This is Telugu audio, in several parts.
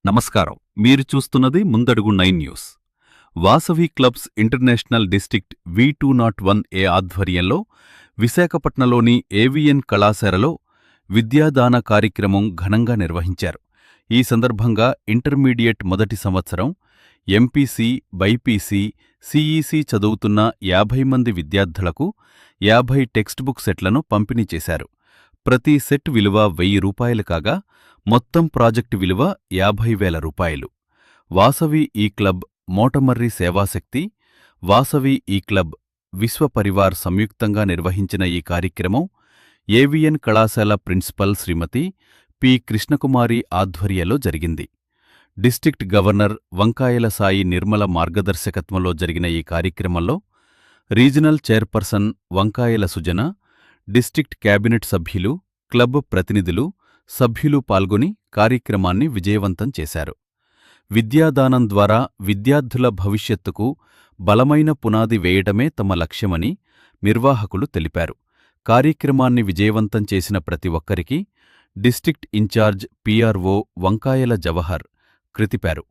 నమస్కారం. మీరు చూస్తున్నది ముందడుగు 9 news. Vasavi clubs international district V201A ఆధ్వర్యంలో విశాఖపట్నంలోని ఏవిఎన్ కళాశాలలో విద్యాదాన కార్యక్రమం ఘనంగా నిర్వహించారు. ఈ సందర్భంగా ఇంటర్మీడియట్ మొదటి సంవత్సరం ఎంపీసీ, బైపీసీ, సిఈసీ చదువుతున్న 50 మంది విద్యార్థులకు 50 టెక్స్ట్ బుక్ సెట్లను పంపిణీ చేశారు. ప్రతి సెట్ విలువ 1000 రూపాయలు కాగా మొత్తం ప్రాజెక్టు విలువ 50,000 రూపాయలు. వాసవి ఈ క్లబ్, మోటమర్రి సేవాశక్తి, వాసవి ఈ క్లబ్, విశ్వపరివార్ సంయుక్తంగా నిర్వహించిన ఈ కార్యక్రమం ఏవిఎన్ కళాశాల ప్రిన్సిపల్ శ్రీమతి పి. కృష్ణకుమారి ఆధ్వర్యంలో జరిగింది. డిస్ట్రిక్ట్ గవర్నర్ వంకాయల సాయి నిర్మల మార్గదర్శకత్వంలో జరిగిన ఈ కార్యక్రమంలో రీజనల్ చైర్పర్సన్ వంకాయల సుజన, డిస్ట్రిక్ట్ కేబినెట్ సభ్యులు, క్లబ్ ప్రతినిధులు, సభ్యులు పాల్గొని కార్యక్రమాన్ని విజయవంతం చేశారు. విద్యాదానం ద్వారా విద్యార్థుల భవిష్యత్తుకు బలమైన పునాది వేయడమే తమ లక్ష్యమని నిర్వాహకులు తెలిపారు. కార్యక్రమాన్ని విజయవంతం చేసిన ప్రతి ఒక్కరికి డిస్ట్రిక్ట్ ఇన్ఛార్జ్ పిఆర్ఓ వంకాయల జవహర్ కృతిపారు.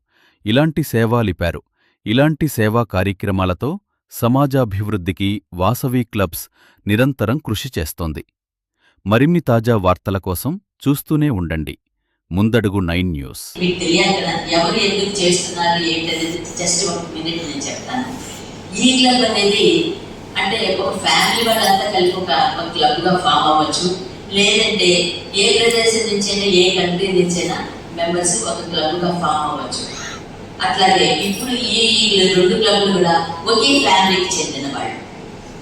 ఇలాంటి సేవాలిపారు. ఇలాంటి సేవా కార్యక్రమాలతో సమాజాభివృద్ధికి వాసవి క్లబ్స్ నిరంతరం కృషి చేస్తోంది. మరిన్ని తాజా వార్తల కోసం చూస్తూనే ఉండండి ముందడుగు 9 న్యూస్. మీకు తెలియాలి కదా ఎవరు ఎందుకు చేస్తున్నారు ఏంటనేది జస్ట్ ఒక మినిట్ నేను చెప్తాను. ఈ క్లబ్ అనేది అంటే ఒక ఫ్యామిలీ వాళ్ళంతా కలిపి ఒక క్లబ్గా ఫామ్ అవ్వచ్చు, లేదంటే ఏ ప్రదేశం నుంచైనా ఏ కంట్రీ నుంచైనా మెంబర్స్ ఒక క్లబ్గా ఫామ్ అవ్వచ్చు. అట్లాగే ఇప్పుడు ఈ 2 క్లబ్లు కూడా ఒకే ఫ్యామిలీకి చెందిన వాళ్ళు.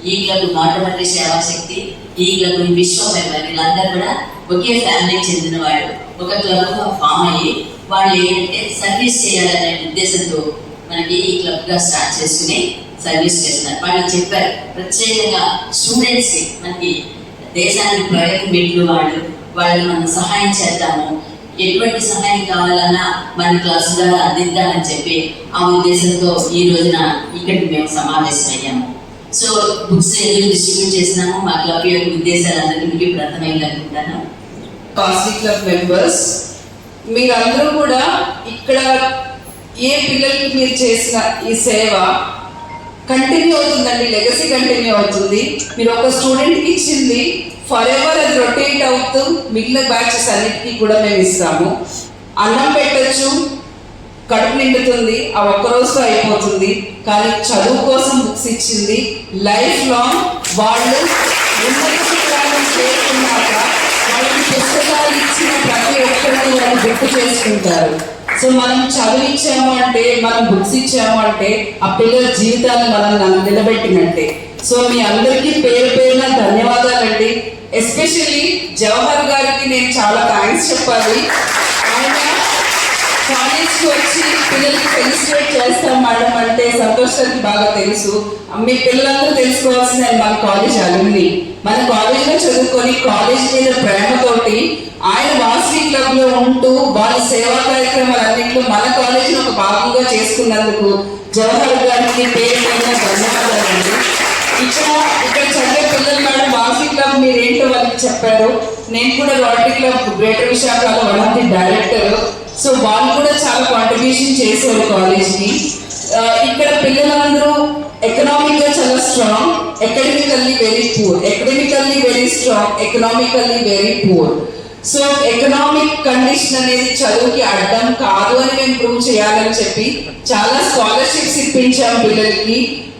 ఈ క్లబ్ మోటమర్రి సేవాశక్తి, ఈ క్లబ్ విశ్వపరివార్, వీళ్ళందరూ కూడా ఒకే ఫ్యామిలీకి చెందిన వాళ్ళు ఒక క్లబ్గా ఫామ్ అయ్యి వాళ్ళు ఏంటంటే సర్వీస్ చేయాలనే ఉద్దేశంతో మనకి ఈ క్లబ్గా స్టార్ట్ చేసుకుని సర్వీస్ చేస్తున్నారు. వాళ్ళు చెప్పారు ప్రత్యేకంగా స్టూడెంట్స్కి మనకి దేశానికి ప్రయోజనం వాళ్ళని మనం సహాయం చేద్దాము, ఎటువంటి సహాయం కావాలన్నా మన క్లాస్ ద్వారా అందిద్దామని చెప్పి ఆ ఉద్దేశంతో ఈ రోజున ఇక్కడికి మేము సమావేశమయ్యాము. సో బుక్స్ ఎందుకు డిస్ట్రిబ్యూట్ చేసినాము, మా క్లబ్ యొక్క ఉద్దేశాలు అందరికీ ఇప్పుడు అర్థమైంది అనుకుంటాను. వాసవి క్లబ్ మెంబర్స్ మీరందరూ కూడా ఇక్కడ ఏ పిల్లలకి మీరు చేసిన ఈ సేవ కంటిన్యూ అవుతుందండి, లెగసీ కంటిన్యూ అవుతుంది. మీరు ఒక స్టూడెంట్కి ఇచ్చింది ఫర్ ఎవర్ అది రొటేట్ అవుతూ మిగిలిన బ్యాచెస్ అన్నిటికీ కూడా మేము ఇస్తాము. అన్నం పెట్టచ్చు, కడుపు నిండుతుంది, ఆ ఒక్కరోజుతో అయిపోతుంది. కానీ చదువు కోసం బుక్స్ ఇచ్చింది లైఫ్ లాంగ్. వాళ్ళు ఉన్నత శిఖరాలను చేరుకున్నాక వాళ్ళకి పుస్తకాలు ఇచ్చిన ప్రతి ఒక్కరిని వాళ్ళు గుర్తు చేసుకుంటారు. సో మనం చదువు ఇచ్చాము అంటే, మనం బుక్స్ ఇచ్చాము అంటే ఆ పిల్లల జీవితాన్ని మనం నిలబెట్టినట్టే. సో మీ అందరికీ పేరు పేరున ధన్యవాదాలండి. ఎస్పెషల్లీ జవహర్ గారికి నేను చాలా థ్యాంక్స్ చెప్పాలి. ఆయన కాలేజ్కి వచ్చి పిల్లలకి ఫెలిసిటేట్ చేస్తాం మేడం అంటే సంతోషానికి బాగా తెలుసు. మీ పిల్లలందరూ తెలుసుకోవాల్సిన మన కాలేజ్ అలుమ్ని, మన కాలేజ్లో చదువుకొని కాలేజ్ మీద ప్రేమతోటి ఆయన వాసవి క్లబ్లో ఉంటూ వాళ్ళ సేవా కార్యక్రమాలన్నింటిలో మన కాలేజ్ని ఒక భాగంగా చేసుకున్నందుకు జవహర్ గారికి పేరు ధన్యవాదాలండి. ఇక్కడ చదివే పిల్లలు మేడం వాసవి క్లబ్ మీరేంటో వాళ్ళకి చెప్పారు. నేను కూడా రోటరీ క్లబ్ గ్రేటర్ విశాఖలో one of the director. So వాళ్ళు కూడా చాలా కాంట్రిబ్యూషన్ చేశారు కాలేజ్కి. ఇక్కడ పిల్లలందరూ ఎకనామిక్గా చాలా strong, academically very poor, academically very strong, economically very poor. So economic condition అనేది చదువుకి అడ్డం కాదు అని మేము ప్రూవ్ చేయాలని చెప్పి చాలా స్కాలర్షిప్స్ ఇప్పించాము పిల్లలకి.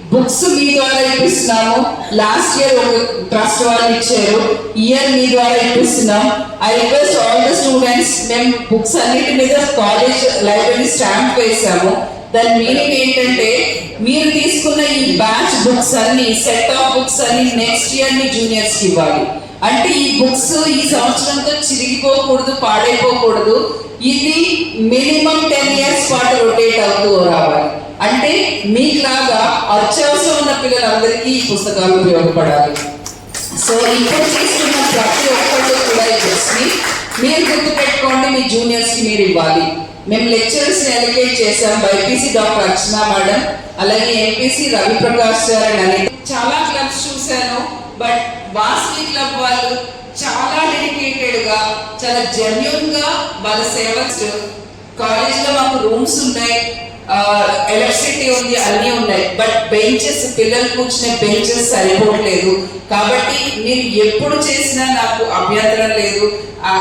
బుక్స్ మీ ద్వారా ఇప్పిస్తున్నాము. లాస్ట్ ఇయర్ ఒక ట్రస్ట్ వాళ్ళు ఇచ్చారు, ఇయర్ మీ ద్వారా ఇప్పిస్తున్నాం. I request all the students, మేము బుక్స్ అన్నిటి మీద కాలేజ్ లైబ్రరీ స్టాంప్ వేసాము. దాని మీనింగ్ ఏంటంటే మీరు తీసుకున్న ఈ బ్యాచ్ బుక్స్ అన్ని, సెట్ ఆఫ్ బుక్స్ అన్ని నెక్స్ట్ ఇయర్ మీ జూనియర్స్కి ఇవ్వాలి. అంటే ఈ బుక్స్ ఈ సంవత్సరంతో చిరిగిపోకూడదు, పాడైపోకూడదు. ఇది మినిమం 10 years పాటు రొటేట్ అవుతూ రావాలి. అంటే మీకులాగా అత్యవసరం ఉన్న పిల్లలందరికీ ఈ పుస్తకాలు ఉపయోగపడాలి. సో ఇప్పుడు తీసుకున్న ప్రతి ఒక్కళ్ళు కూడా ఈ బుక్స్ని మీరు గుర్తుపెట్టుకోండి, మీ జూనియర్స్కి మీరు ఇవ్వాలి. మేము లెక్చరర్స్ని ఎలికేట్ చేసాం. బైపీసీ డాక్టర్ అర్చన మేడం, అలాగే ఎంపీసీ రవిప్రకాష్ గారు అని. చాలా క్లబ్స్ చూశాను, బట్ వాసవి క్లబ్ వాళ్ళు చాలా డెడికేటెడ్గా, చాలా జెన్యూన్గా వాళ్ళ సేవ కాలేజ్ లో మాకు రూమ్స్ ఉన్నాయి, ఎలక్ట్రిసిటీ ఉంది, అన్నీ ఉన్నాయి. బట్ బెంచెస్, పిల్లలు కూర్చునే బెంచెస్ సరిపోవట్లేదు. కాబట్టి మీరు ఎప్పుడు చేసినా నాకు అభ్యంతరం లేదు,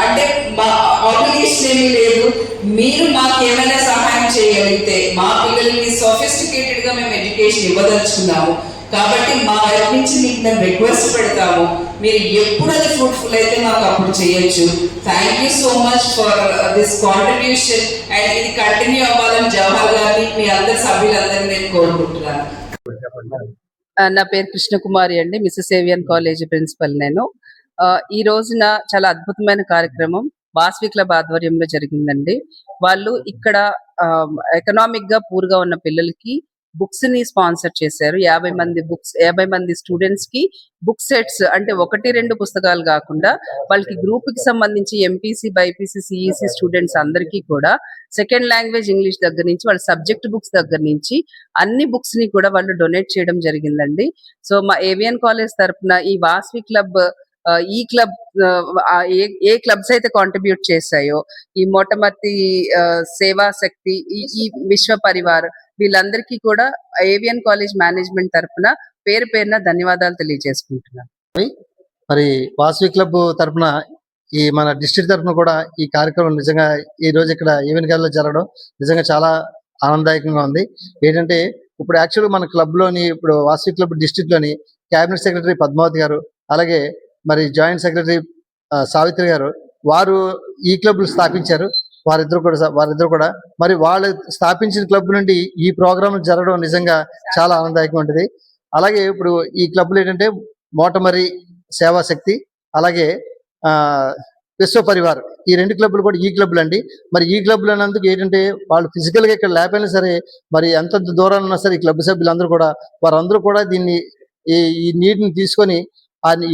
అంటే మా ఆబ్లిగేషన్ ఏమీ లేదు. మీరు మాకు ఏమైనా సహాయం చేయగలిగితే, మా పిల్లలకి సోఫిస్టికేటెడ్ గా మేము ఎడ్యుకేషన్ ఇవ్వదలుచుకున్నాము. కాబట్టి మా వైపు నుంచి మీకు మేము రిక్వెస్ట్ పెడతాము, మీరు ఎప్పుడు అది ఫ్రూట్ఫుల్ అయితే మాకు అప్పుడు చేయొచ్చు. Thank you so much for this contribution. And ఇది కంటిన్యూ అవ్వాలని జవహర్ గారిని, మీ అందరి సభ్యులందరినీ నేను కోరుకుంటున్నాను. నా పేరు కృష్ణకుమారి అండి, మిసెస్ ఏవియన్ కాలేజ్ ప్రిన్సిపల్ నేను. ఈ రోజున చాలా అద్భుతమైన కార్యక్రమం వాసవి క్లబ్ ఆధ్వర్యంలో జరిగిందండి. వాళ్ళు ఇక్కడ ఎకనామిక్ గా పూర్ గా ఉన్న పిల్లలకి బుక్స్ ని స్పాన్సర్ చేశారు. 50 మంది స్టూడెంట్స్ కి బుక్ సెట్స్, అంటే 1-2 పుస్తకాలు కాకుండా వాళ్ళకి గ్రూప్ కి సంబంధించి ఎంపీసీ, బైపీసీ, సిఈసి స్టూడెంట్స్ అందరికీ కూడా సెకండ్ లాంగ్వేజ్ ఇంగ్లీష్ దగ్గర నుంచి వాళ్ళ సబ్జెక్ట్ బుక్స్ దగ్గర నుంచి అన్ని బుక్స్ ని కూడా వాళ్ళు డొనేట్ చేయడం జరిగిందండి. సో మా ఏవియన్ కాలేజ్ తరఫున ఈ వాసవి క్లబ్, ఈ క్లబ్ ఏ క్లబ్స్ అయితే కాంట్రిబ్యూట్ చేశాయో, ఈ మొట్టమొదటి సేవా శక్తి, ఈ విశ్వ పరివార్, వీళ్ళందరికీ కూడా ఏవియన్ కాలేజ్ మేనేజ్మెంట్ తరఫున పేరు పేరున ధన్యవాదాలు తెలియజేసుకుంటున్నాను. మరి వాసవి క్లబ్ తరఫున ఈ మన డిస్ట్రిక్ట్ తరఫున కూడా ఈ కార్యక్రమం నిజంగా ఈ రోజు ఇక్కడ ఈవెన్ గారిలో జరగడం నిజంగా చాలా ఆనందదాయకంగా ఉంది. ఏంటంటే ఇప్పుడు యాక్చువల్గా మన క్లబ్ లోని, ఇప్పుడు వాసవి క్లబ్ డిస్ట్రిక్ట్ లోని క్యాబినెట్ సెక్రటరీ పద్మావతి గారు, అలాగే మరి జాయింట్ సెక్రటరీ సావిత్రి గారు, వారు ఈ క్లబ్ స్థాపించారు. వారిద్దరు కూడా మరి వాళ్ళు స్థాపించిన క్లబ్ నుండి ఈ ప్రోగ్రాం జరగడం నిజంగా చాలా ఆనందదాయకంగా ఉంటుంది. అలాగే ఇప్పుడు ఈ క్లబ్లు ఏంటంటే మోటమరి సేవా శక్తి, అలాగే విశ్వ పరివార్, ఈ 2 క్లబ్లు కూడా ఈ క్లబ్లు అండి. మరి ఈ క్లబ్లు అన్నందుకు ఏంటంటే వాళ్ళు ఫిజికల్ గా ఇక్కడ లేకపోయినా సరే, మరి ఎంత దూరాన్ని ఉన్నా సరే ఈ క్లబ్ సభ్యులందరూ కూడా, వారందరూ కూడా దీన్ని ఈ నీటిని తీసుకొని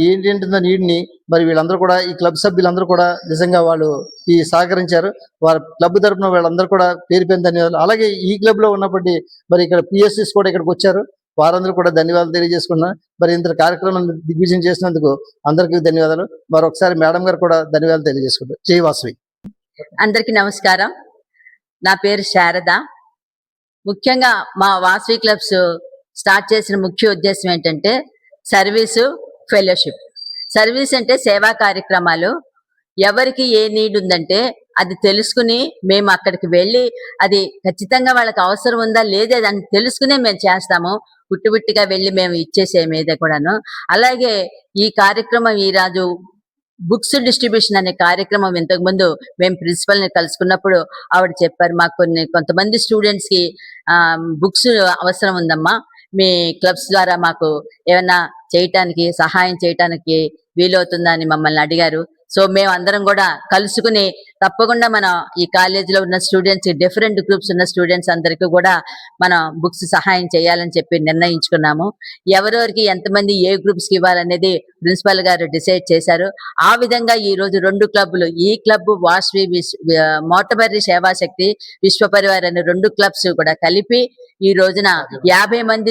ఏంటంటుందో నీటిని మరి వీళ్ళందరూ కూడా, ఈ క్లబ్ సభ్యులందరూ కూడా నిజంగా వాళ్ళు ఈ సహకరించారు. వారి క్లబ్ తరఫున వీళ్ళందరూ కూడా పేరు ధన్యవాదాలు. అలాగే ఈ క్లబ్ లో ఉన్నప్పటి మరి ఇక్కడ పిఎస్సిస్ కూడా ఇక్కడికి వచ్చారు, వారందరూ కూడా ధన్యవాదాలు తెలియజేసుకున్నారు. మరి ఇంత కార్యక్రమం దిగ్విజయం చేసినందుకు అందరికీ ధన్యవాదాలు. మరొకసారి మేడం గారు కూడా ధన్యవాదాలు తెలియజేసుకుంటారు. జై వాసవి. అందరికీ నమస్కారం. నా పేరు శారద. ముఖ్యంగా మా వాసవి క్లబ్స్ స్టార్ట్ చేసిన ముఖ్య ఉద్దేశం ఏంటంటే సర్వీసు, ఫెలోషిప్. సర్వీస్ అంటే సేవా కార్యక్రమాలు. ఎవరికి ఏ నీడ్ ఉందంటే అది తెలుసుకుని మేము అక్కడికి వెళ్ళి అది ఖచ్చితంగా వాళ్ళకి అవసరం ఉందా లేదా అని తెలుసుకునే మేము చేస్తాము. పుట్టుబుట్టిగా వెళ్ళి మేము ఇచ్చేసేమేదే ఏదే కూడాను. అలాగే ఈ కార్యక్రమం ఈరోజు బుక్స్ డిస్ట్రిబ్యూషన్ అనే కార్యక్రమం ఇంతకుముందు మేము ప్రిన్సిపల్ ని కలుసుకున్నప్పుడు ఆవిడ చెప్పారు, మాకు కొంతమంది స్టూడెంట్స్ కి బుక్స్ అవసరం ఉందమ్మా, మీ క్లబ్స్ ద్వారా మాకు ఏమైనా చేయటానికి, సహాయం చేయటానికి వీలవుతుందా అని మమ్మల్ని అడిగారు. సో మేము అందరం కూడా కలుసుకుని తప్పకుండా మనం ఈ కాలేజీలో ఉన్న స్టూడెంట్స్, డిఫరెంట్ గ్రూప్స్ ఉన్న స్టూడెంట్స్ అందరికీ కూడా మనం బుక్స్ సహాయం చేయాలని చెప్పి నిర్ణయించుకున్నాము. ఎవరెవరికి ఎంతమంది ఏ గ్రూప్స్ కి ఇవ్వాలనేది ప్రిన్సిపల్ గారు డిసైడ్ చేశారు. ఆ విధంగా ఈ రోజు 2 క్లబ్లు, ఈ క్లబ్ వాసవి మోటమర్రి సేవాశక్తి, విశ్వ పరివార్ అనే 2 క్లబ్స్ కూడా కలిపి ఈ రోజున 50 మంది